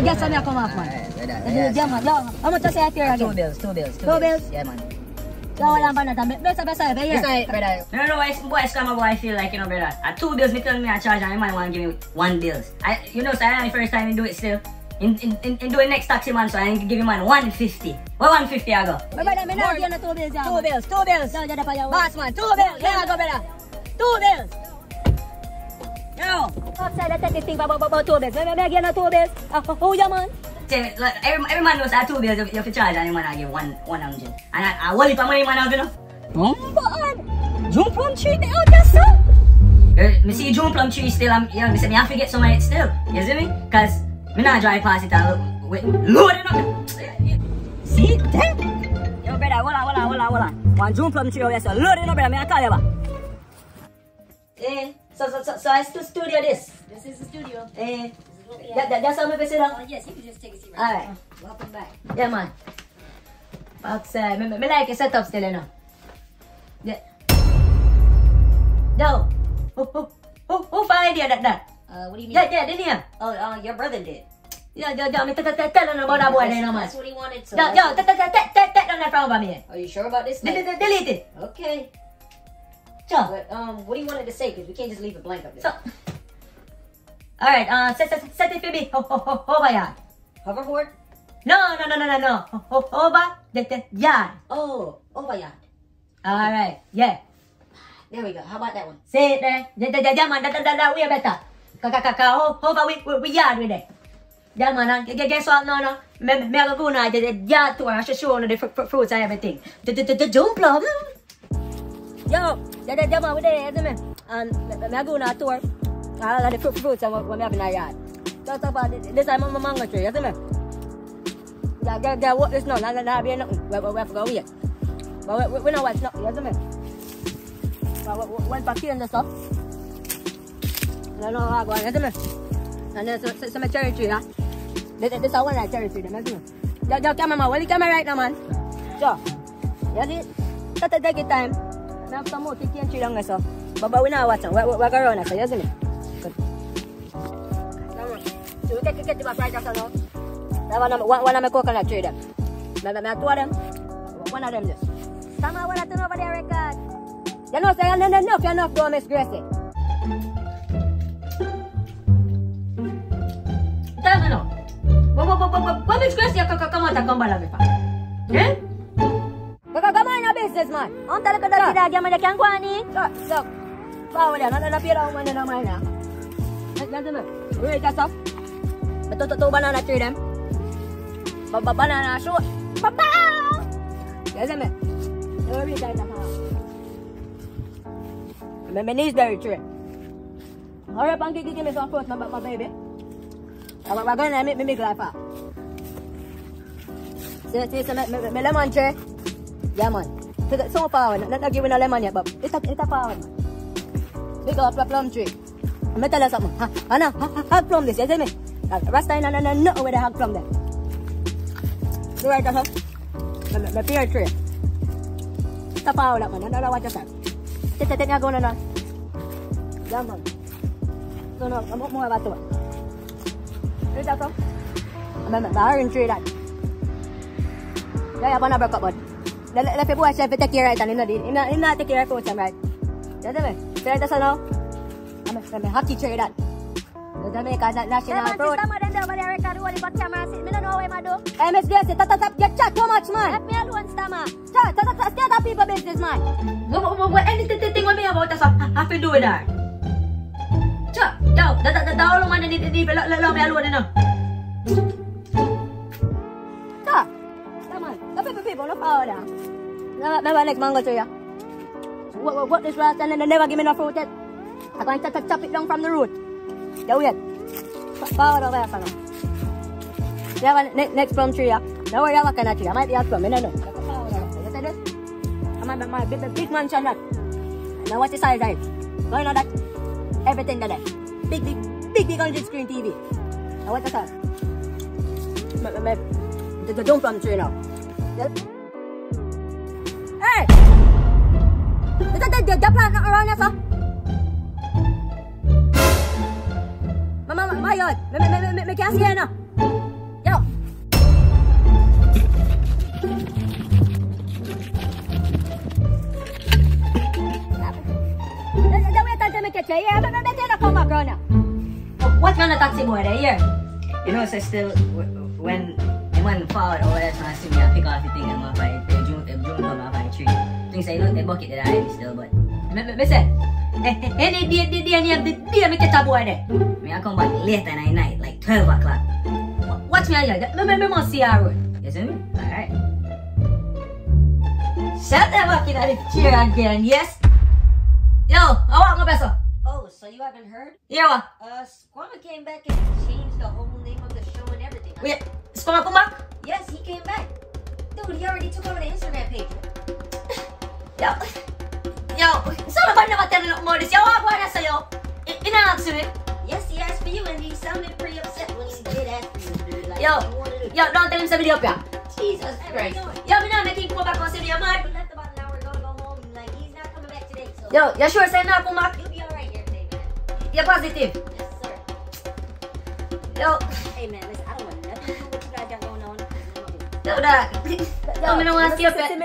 Guess when I come off, man. Yeah, man. Yo, how much you say here again? 2 bills, 2 bills. 2 bills? Yeah, man. Yo, I'm gonna tell you. Best, brother. I don't know why Stamma boy feel like, you know, brother. At 2 bills, me tell me I charge and the man want to give me 1 bills. You know, so I the first time I do it still. In doing next taxi man, so I give him man 150. What 150 I go? But brother, me not give you 2 bills. 2 bills, 2 bills. No, you're for your boss man, 2 bills. Yeah, I go, brother. 2 bills. Yo. Outside, I take this thing about 2 bills. Maybe I give you 2 bills. Who you man? Every man knows that 2 bills you have to charge and the man I give 100. And I hold it for money man out, you know. June plum tree, they out there, sir. Me see June plum tree still, me say me have to get some of it still. You see me? Cause me not drive past it and loading up. See that? Yo, brother, hold on. One June plum tree over here, so loading up, brother. Me I call you back. So I still studio this. This is the studio. That's how me sit down. Yes, you can just take a seat right. Alright. Welcome back. Yeah, man. But me like your setup still, you know. Yeah. Yo, who find idea that? What do you mean? Yeah, didn't you? Oh, your brother did. Yeah, tell him about that boy then, man. That's what he wanted, so... Take down that from over me. Are you sure about this? Delete it. Okay. Sure. But, what do you wanted to say? Because we can't just leave it blank up there. So, alright, set it for me. Over Yaad. Hoverboard? No. Over the Yaad. Oh, over Yaad. Alright, yeah. There we go. How about that one? Say it there. Yeah, man, that way better. Over we Yaad with it. Yeah, man, guess what? No. Me have go now, the Yaad tour, I should show you the fruits and everything. The jump plum. Yo, the man with there, isn't it? And me go now tour. All of the fruits and what me have in our yard. Talk about this time my mango tree, isn't it? Yeah, what this now? Not be nothing. We have to go here. But we know what's nothing, isn't it? Went back here and stuff. I don't know how I go, isn't it? And there's some cherry tree, huh? This is one like cherry tree, isn't it? Yo, cameraman, what you camera right now, man? So, you see? Take your time. I have some more to tree down there, so. But we know what's on. We're going around, so, isn't it? Good. So we get the back right after now. One of my coconut tree them. I two of them. One of them just. Stamma, what I turn over there, record. You know, say enough, don't Miss Gracie. Tell me now. What Miss Gracie come out and come back with? Eh? Because come on your business, man. I'm telling you that dog, you can't go on in. Look. Forward there, not appear down when you're mine now. Listen to me. Wait, that's up. Two banana tree them. Banana shoot. Papa! Listen to me. Don't read that now. My knees very tree. Hurry up and give me some fruit, my baby. We're going to make life up. See, my lemon tree. Yeah, man. So power. Not giving a lemon yet, but it's a power. Big up a plum tree. I'm going to tell you something. Anna, hog plum this, you see me? Rasta in and nothing with the hog plum there. See right there, my pear tree. It's a power, man. I don't know what you say. Take me going on. Yeah, man. So, no, I'm more about it. Where's that from? I'm the orange tree that. Yeah, I'm break up, but let the boy chef take care right and he not take care of fruits, right? You see me? See right there, now? I'm a hockey tree that. The Jamaican national fruit. Stamma them over there record holding for camera. Me don't know what I do. Hey, Miss Gracie, you chat too much, man. Let me alone, Stamma. Stay out of people business, man. What anything with me about us, I have to do with that. Yo, the whole man need to let me alone, you know. Come on, the people, no power there. Never next mango tree, yeah. What this last and then they never give me no fruit yet. I'm going to chop it down from the root. Yeah, wait. Power over there for now. You have a next plum tree, yeah. Don't worry about what kind of tree. I might be a plum, I don't know. You see this? I'm my big mansion that. Now what's the size of it? Going on that? Everything there. Big 100 screen TV. Now what's the size? The jump plum tree now. Hey! Is that the plant not around here, sir? My yard. Me can't see her now. better, yeah, but better not come back around now. What kind of taxi boy there here? You know, so still, when the man fall over there trying to see me, I pick off the thing and I'm fight, the June come off by the tree. Things I look the bucket that I am still, but. Me say, any day me catch a boy there. Me I come back later in the night, like 12 o'clock. Watch me here. Me must see her road. You see me? Alright. Shut the fuck in the chair again, yes? Yo, I want my best. Oh, so you haven't heard? Yeah, what? Squamma came back and changed the whole name of the show and everything. Wait, Stamma come back? Yes, he came back. Dude, he already took over the Instagram page. Yo, sana ba never tell me more this? Yo, what I say yo? Inask me. Yes, he asked for you and he sounded pretty upset when he did ask for you, dude. Like, Yo, he wanted to... yo, don't tell him to video up here. Jesus Christ. Yo, me not making come back on video, man. We left about an hour ago to go home. Like, he's not coming back today, so... Yo, you sure say not come back? You'll be alright here today, man. You're positive. Yes, sir. Yo, Hey, man, listen, I don't want nothing to do with what you guys got going on. yo, that. Yo, me no want to see up here.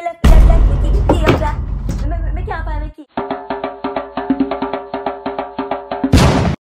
Me can't find me